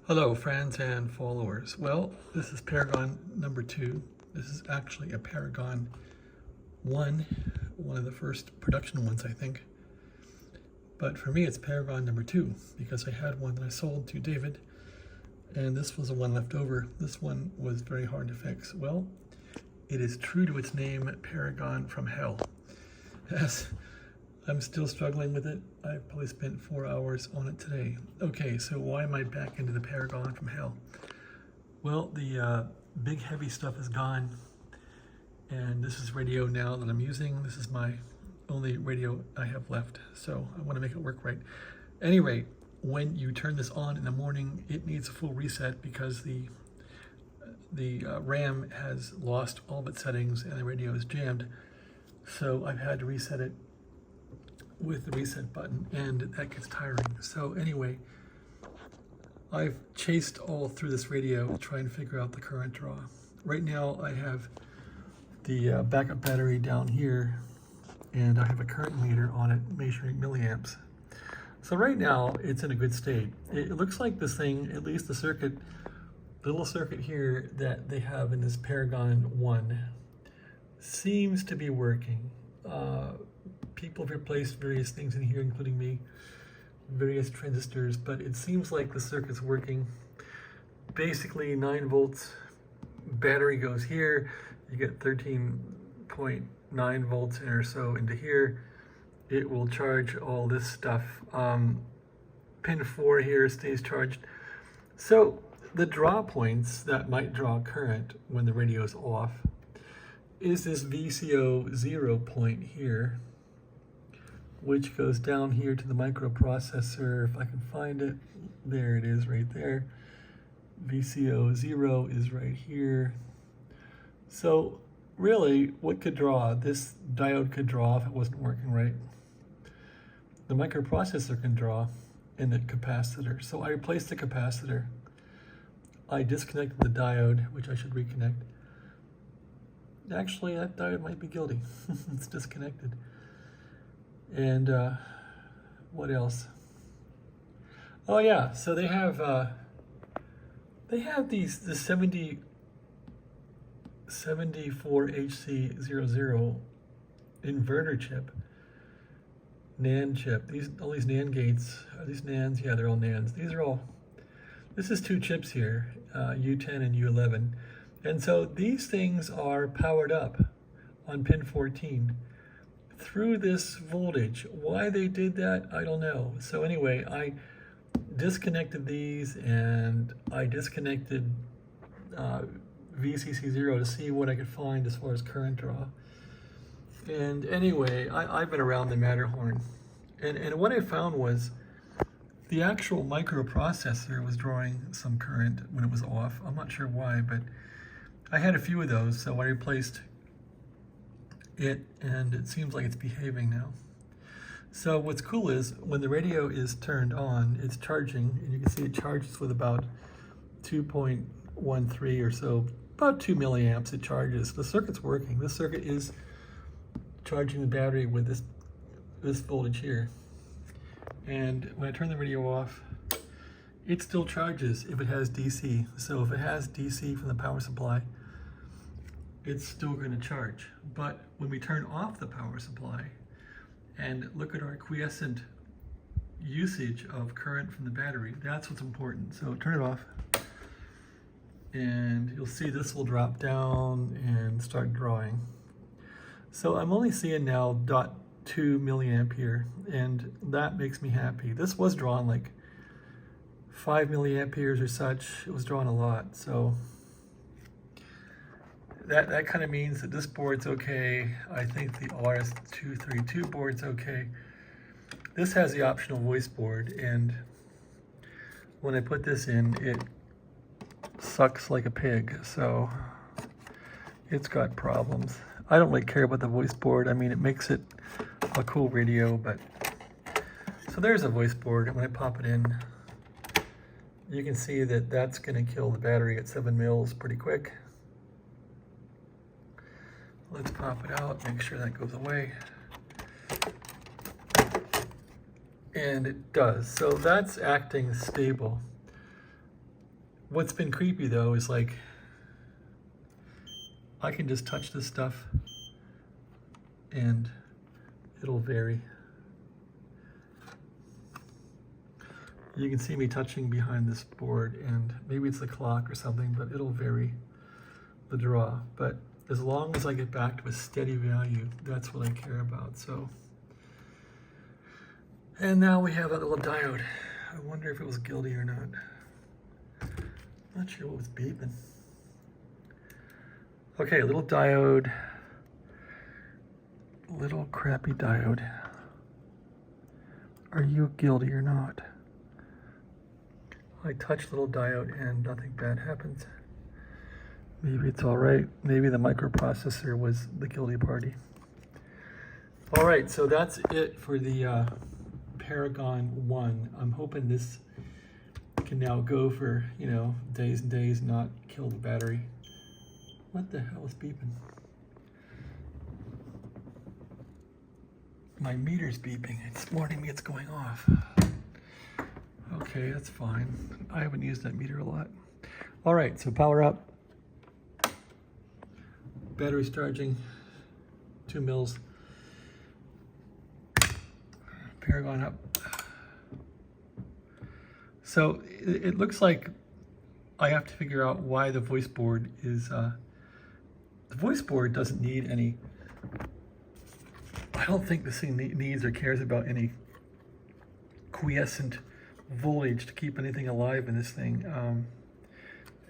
Hello friends and followers. Well, this is Paragon number 2. This is actually a Paragon I, one of the first production ones I think. But for me it's Paragon number 2 because I had one that I sold to David and this was the one left over. This one was very hard to fix. Well, it is true to its name, Paragon from hell. Yes. I'm still struggling with it. I've probably spent 4 hours on it today. Okay, so why am I back into the Paragon from hell? Well, the big heavy stuff is gone, and this is radio now that I'm using. This is my only radio I have left, so I want to make it work right. Anyway, when you turn this on in the morning, it needs a full reset because the RAM has lost all of its settings and the radio is jammed. So I've had to reset it with the reset button, and that gets tiring. So anyway, I've chased all through this radio to try and figure out the current draw. Right now I have the backup battery down here, and I have a current meter on it measuring milliamps. So right now it's in a good state. It looks like this thing, at least the circuit, little circuit here that they have in this Paragon I, seems to be working. People have replaced various things in here, including me, various transistors, but it seems like the circuit's working. Basically 9 volts, battery goes here, you get 13.9 volts or so into here. It will charge all this stuff. Pin 4 here stays charged. So the draw points that might draw current when the radio is off is this VCO 0 point here, which goes down here to the microprocessor. If I can find it, there it is right there. VCO 0 is right here. So really, what could draw? This diode could draw if it wasn't working right. The microprocessor can draw, and the capacitor. So I replaced the capacitor. I disconnected the diode, which I should reconnect. Actually, that diode might be guilty. It's disconnected. And what else? Oh yeah, so they have the 74HC00 inverter chip, NAND chip. All these NAND gates, are these NANDs? Yeah, they're all NANDs. This is 2 chips here, U10 and U11. And so these things are powered up on pin 14 through this voltage. Why they did that, I don't know. So anyway, I disconnected these and I disconnected VCC0 to see what I could find as far as current draw. And anyway, I've been around the Matterhorn. And what I found was the actual microprocessor was drawing some current when it was off. I'm not sure why, but I had a few of those, so I replaced it, and it seems like it's behaving now. So what's cool is when the radio is turned on, it's charging, and you can see it charges with about 2.13 or so, about 2 milliamps it charges. The circuit's working. This circuit is charging the battery with this voltage here. And when I turn the radio off, it still charges if it has DC. So if it has DC from the power supply, it's still going to charge. But when we turn off the power supply and look at our quiescent usage of current from the battery, that's what's important. So turn it off, and you'll see this will drop down and start drawing. So I'm only seeing now 0.2 milliampere, and that makes me happy. This was drawn like 5 milliamperes or such. It was drawn a lot, so that kind of means that this board's okay. I think the RS-232 board's okay. This has the optional voice board, and when I put this in, it sucks like a pig, so it's got problems. I don't really care about the voice board. I mean, it makes it a cool radio, but so there's a voice board, and when I pop it in, you can see that that's going to kill the battery at 7 mils pretty quick. Let's pop it out, make sure that goes away. And it does. So that's acting stable. What's been creepy though is like, I can just touch this stuff and it'll vary. You can see me touching behind this board, and maybe it's the clock or something, but it'll vary the draw. But as long as I get back to a steady value, that's what I care about. So, and now we have that little diode. I wonder if it was guilty or not. Not sure what was beeping. Okay, little diode, little crappy diode. Are you guilty or not? I touch little diode and nothing bad happens. Maybe it's all right. Maybe the microprocessor was the guilty party. All right, so that's it for the Paragon I. I'm hoping this can now go for, you know, days and days, not kill the battery. What the hell is beeping? My meter's beeping. It's warning me it's going off. Okay, that's fine. I haven't used that meter a lot. All right, so power up. Battery's charging, 2 mils. Paragon up. So it looks like I have to figure out why the voice board is, the voice board doesn't need any, I don't think this thing needs or cares about any quiescent voltage to keep anything alive in this thing.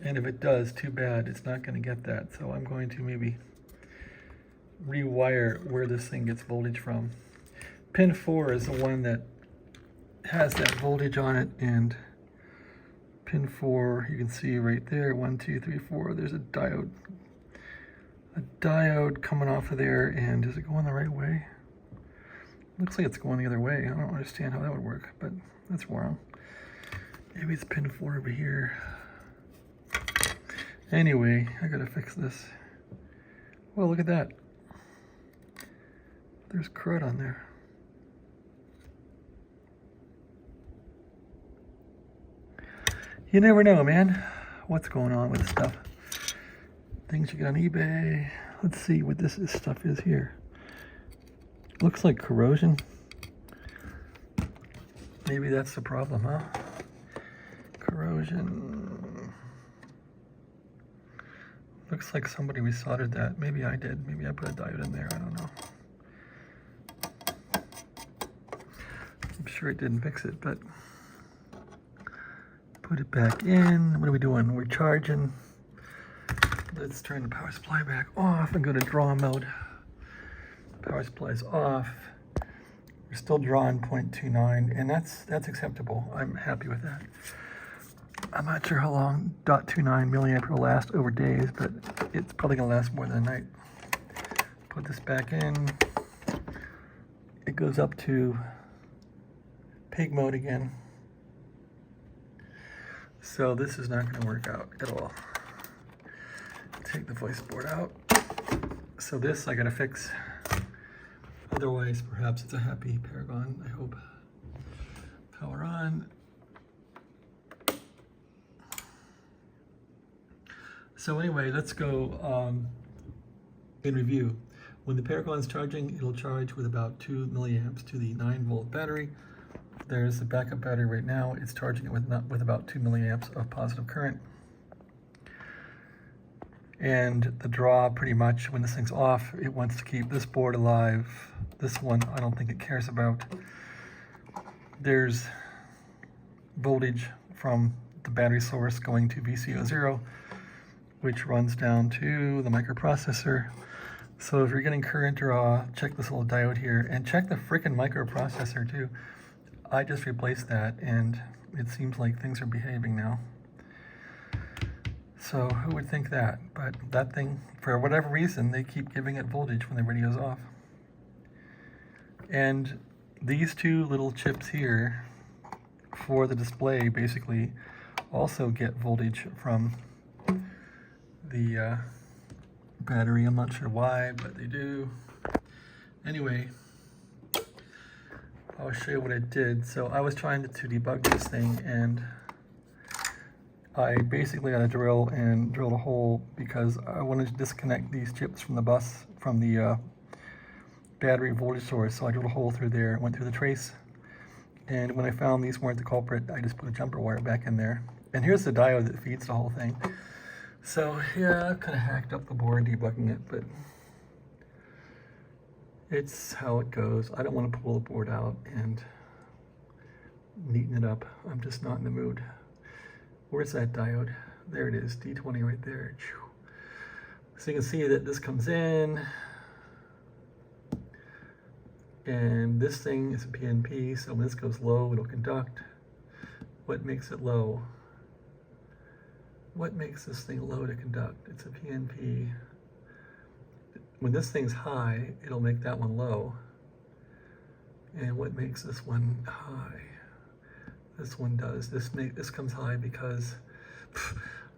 And if it does, too bad, it's not going to get that. So I'm going to maybe rewire where this thing gets voltage from. Pin 4 is the one that has that voltage on it, and pin 4, you can see right there, 1, 2, 3, 4, there's a diode. A diode coming off of there, and is it going the right way? Looks like it's going the other way. I don't understand how that would work, but that's wrong. Maybe it's pin 4 over here. Anyway, I gotta fix this. Well, look at that. There's crud on there. You never know, man, what's going on with this stuff. Things you get on eBay. Let's see what this stuff is here. Looks like corrosion. Maybe that's the problem, huh? Corrosion. Looks like somebody resoldered that. Maybe I did. Maybe I put a diode in there. I don't know. I'm sure it didn't fix it, but put it back in. What are we doing? We're charging. Let's turn the power supply back off and go to draw mode. Power supply's off. We're still drawing 0.29, and that's acceptable. I'm happy with that. I'm not sure how long 0.29 milliamp will last over days, but it's probably gonna last more than a night. Put this back in. It goes up to pig mode again. So this is not gonna work out at all. Take the voice board out. So this I gotta fix. Otherwise, perhaps it's a happy Paragon, I hope. Power on. So anyway, let's go in review. When the Paragon's charging, it'll charge with about 2 milliamps to the 9-volt battery. There's the backup battery right now. It's charging it with about 2 milliamps of positive current. And the draw, pretty much, when this thing's off, it wants to keep this board alive. This one, I don't think it cares about. There's voltage from the battery source going to VCO0, which runs down to the microprocessor. So if you're getting current draw, check this little diode here, and check the frickin' microprocessor too. I just replaced that, and it seems like things are behaving now. So who would think that? But that thing, for whatever reason, they keep giving it voltage when the radio's off. And these two little chips here for the display basically also get voltage from the battery. I'm not sure why, but they do. Anyway, I'll show you what I did. So I was trying to debug this thing, and I basically got a drill and drilled a hole because I wanted to disconnect these chips from the bus, from the battery voltage source. So I drilled a hole through there, went through the trace, and when I found these weren't the culprit, I just put a jumper wire back in there. And here's the diode that feeds the whole thing. So yeah, I've kind of hacked up the board debugging it, but it's how it goes. I don't want to pull the board out and neaten it up. I'm just not in the mood. Where's that diode? There it is, D20 right there. So you can see that this comes in, and this thing is a PNP, so when this goes low, it'll conduct. What makes it low? What makes this thing low to conduct? It's a PNP. When this thing's high, it'll make that one low. And what makes this one high? This one does. This comes high because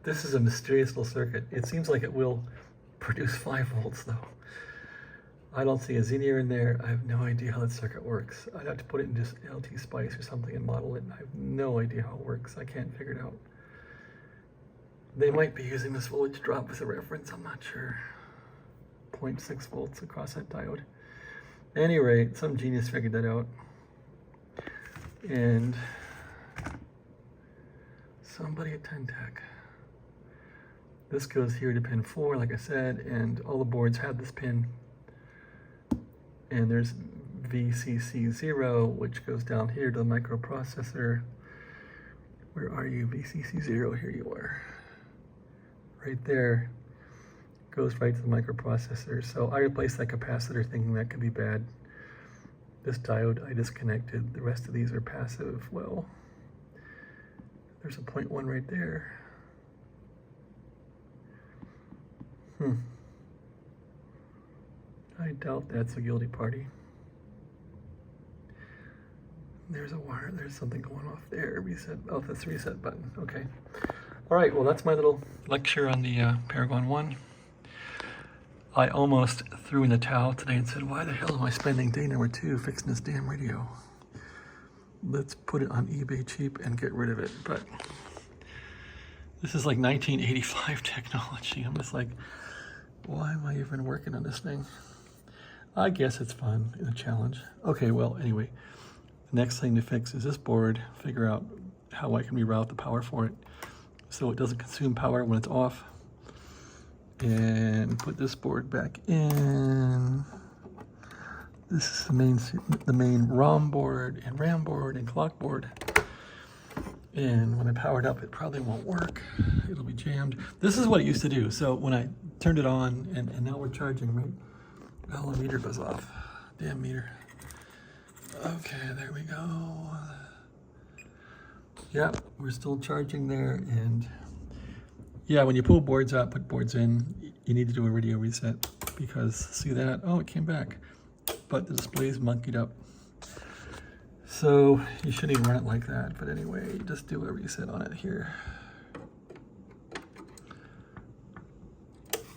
this is a mysterious little circuit. It seems like it will produce 5 volts though. I don't see a Xenier in there. I have no idea how that circuit works. I'd have to put it in just LT Spice or something and model it. I have no idea how it works. I can't figure it out. They might be using this voltage drop as a reference, I'm not sure. 0.6 volts across that diode. At any rate, some genius figured that out. And somebody at Tec. This goes here to pin 4, like I said, and all the boards have this pin. And there's VCC0, which goes down here to the microprocessor. Where are you, VCC0? Here you are. Right there. Goes right to the microprocessor. So I replaced that capacitor thinking that could be bad. This diode I disconnected. The rest of these are passive. Well, there's a 0.1 right there. I doubt that's a guilty party. There's a wire, there's something going off there. Reset, oh, that's the reset button. Okay. All right, well, that's my little lecture on the Paragon I. I almost threw in the towel today and said, why the hell am I spending day number 2 fixing this damn radio? Let's put it on eBay cheap and get rid of it. But this is like 1985 technology. I'm just like, why am I even working on this thing? I guess it's fun and a challenge. Okay, well, anyway, the next thing to fix is this board, figure out how I can reroute the power for it so it doesn't consume power when it's off. And put this board back in. This is the main ROM board and RAM board and clock board. And when I power it up, it probably won't work. It'll be jammed. This is what it used to do. So when I turned it on, and now we're charging, right? Oh, the meter goes off. Damn meter. Okay, there we go. Yep, we're still charging there. And yeah, when you pull boards out, put boards in, you need to do a radio reset because see that? Oh, it came back. But the display's monkeyed up. So you shouldn't even run it like that. But anyway, just do a reset on it here.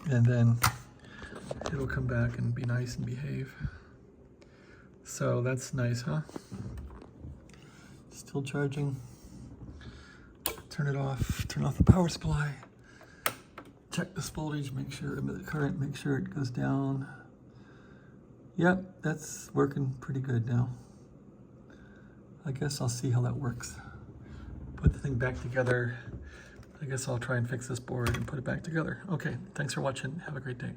And then it'll come back and be nice and behave. So that's nice, huh? Still charging. Turn it off. Turn off the power supply. Check this voltage, make sure, the current, make sure it goes down. Yep, that's working pretty good now. I guess I'll see how that works. Put the thing back together. I guess I'll try and fix this board and put it back together. Okay, thanks for watching. Have a great day.